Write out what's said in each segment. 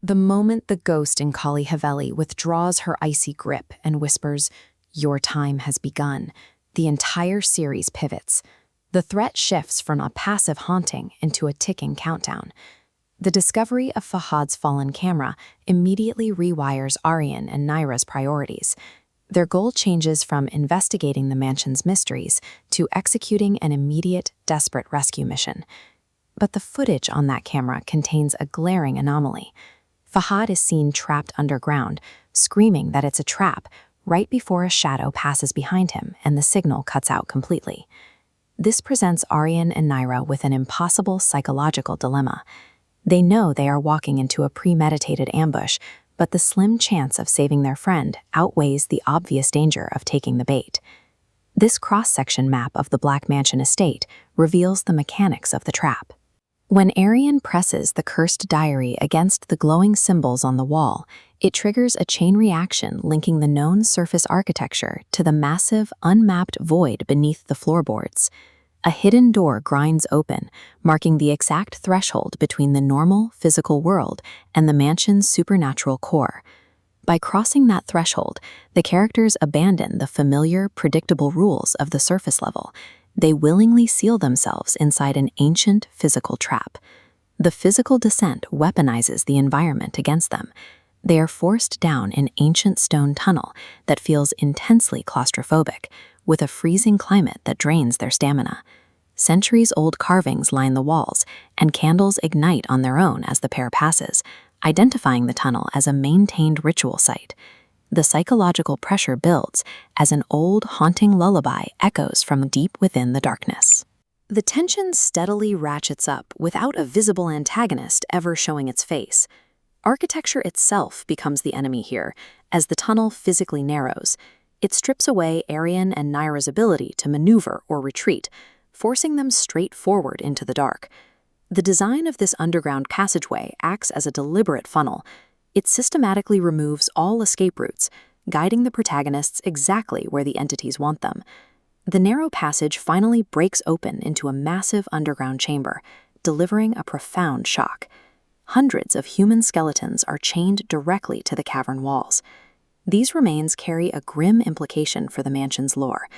The moment the ghost in Kali Haveli withdraws her icy grip and whispers, "Your time has begun," the entire series pivots. The threat shifts from a passive haunting into a ticking countdown. The discovery of Fahad's fallen camera immediately rewires Aryan and Nayra's priorities. Their goal changes from investigating the mansion's mysteries to executing an immediate, desperate rescue mission. But the footage on that camera contains a glaring anomaly. Fahad is seen trapped underground, screaming that it's a trap, right before a shadow passes behind him and the signal cuts out completely. This presents Aryan and Nayra with an impossible psychological dilemma. They know they are walking into a premeditated ambush, but the slim chance of saving their friend outweighs the obvious danger of taking the bait. This cross-section map of the Black Mansion estate reveals the mechanics of the trap. When Aryan presses the cursed diary against the glowing symbols on the wall, it triggers a chain reaction linking the known surface architecture to the massive, unmapped void beneath the floorboards. A hidden door grinds open, marking the exact threshold between the normal, physical world and the mansion's supernatural core. By crossing that threshold, the characters abandon the familiar, predictable rules of the surface level. They willingly seal themselves inside an ancient physical trap. The physical descent weaponizes the environment against them. They are forced down an ancient stone tunnel that feels intensely claustrophobic, with a freezing climate that drains their stamina. Centuries-old carvings line the walls, and candles ignite on their own as the pair passes, identifying the tunnel as a maintained ritual site. The psychological pressure builds as an old, haunting lullaby echoes from deep within the darkness. The tension steadily ratchets up without a visible antagonist ever showing its face. Architecture itself becomes the enemy here, as the tunnel physically narrows. It strips away Aryan and Nayra's ability to maneuver or retreat, forcing them straight forward into the dark. The design of this underground passageway acts as a deliberate funnel. It systematically removes all escape routes, guiding the protagonists exactly where the entities want them. The narrow passage finally breaks open into a massive underground chamber, delivering a profound shock. Hundreds of human skeletons are chained directly to the cavern walls. These remains carry a grim implication for the mansion's lore.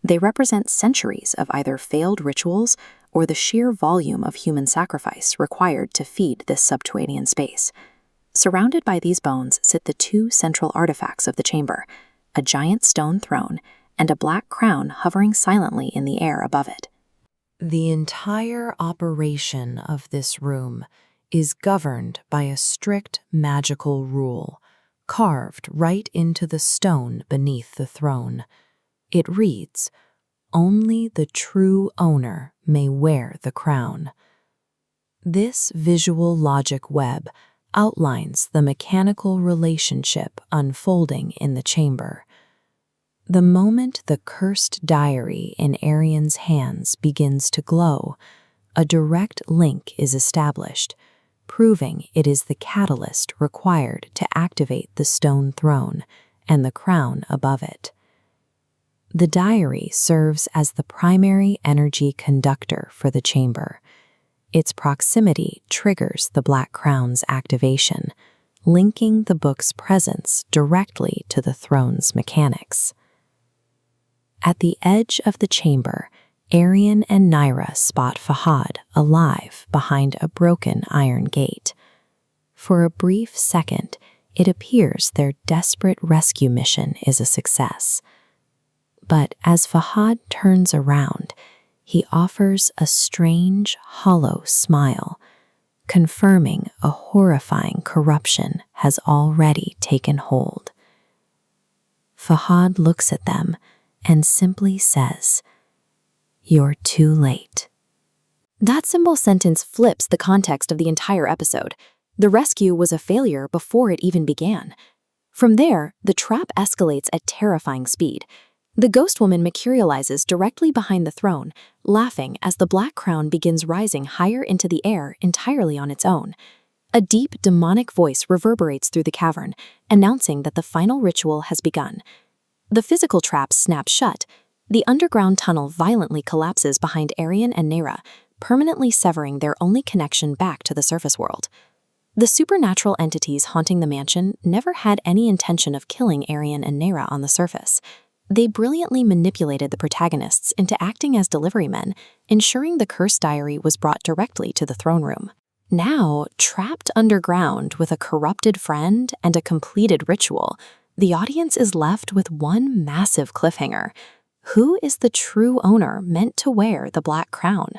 They represent centuries of either failed rituals or the sheer volume of human sacrifice required to feed this subterranean space. Surrounded by these bones sit the two central artifacts of the chamber, a giant stone throne and a black crown hovering silently in the air above it. The entire operation of this room is governed by a strict magical rule, carved right into the stone beneath the throne. It reads, "Only the true owner may wear the crown." This visual logic web outlines the mechanical relationship unfolding in the chamber. The moment the cursed diary in Aryan's hands begins to glow, a direct link is established, proving it is the catalyst required to activate the stone throne and the crown above it. The diary serves as the primary energy conductor for the chamber. Its proximity triggers the Black Crown's activation, linking the book's presence directly to the throne's mechanics. At the edge of the chamber, Aryan and Nayra spot Fahad alive behind a broken iron gate. For a brief second, it appears their desperate rescue mission is a success. But as Fahad turns around, he offers a strange, hollow smile, confirming a horrifying corruption has already taken hold. Fahad looks at them and simply says, "You're too late." That simple sentence flips the context of the entire episode. The rescue was a failure before it even began. From there, the trap escalates at terrifying speed. The ghost woman materializes directly behind the throne, laughing as the black crown begins rising higher into the air entirely on its own. A deep, demonic voice reverberates through the cavern, announcing that the final ritual has begun. The physical trap snaps shut. The underground tunnel violently collapses behind Aryan and Nayra, permanently severing their only connection back to the surface world. The supernatural entities haunting the mansion never had any intention of killing Aryan and Nayra on the surface. They brilliantly manipulated the protagonists into acting as delivery men, ensuring the cursed diary was brought directly to the throne room. Now, trapped underground with a corrupted friend and a completed ritual, the audience is left with one massive cliffhanger. Who is the true owner meant to wear the black crown?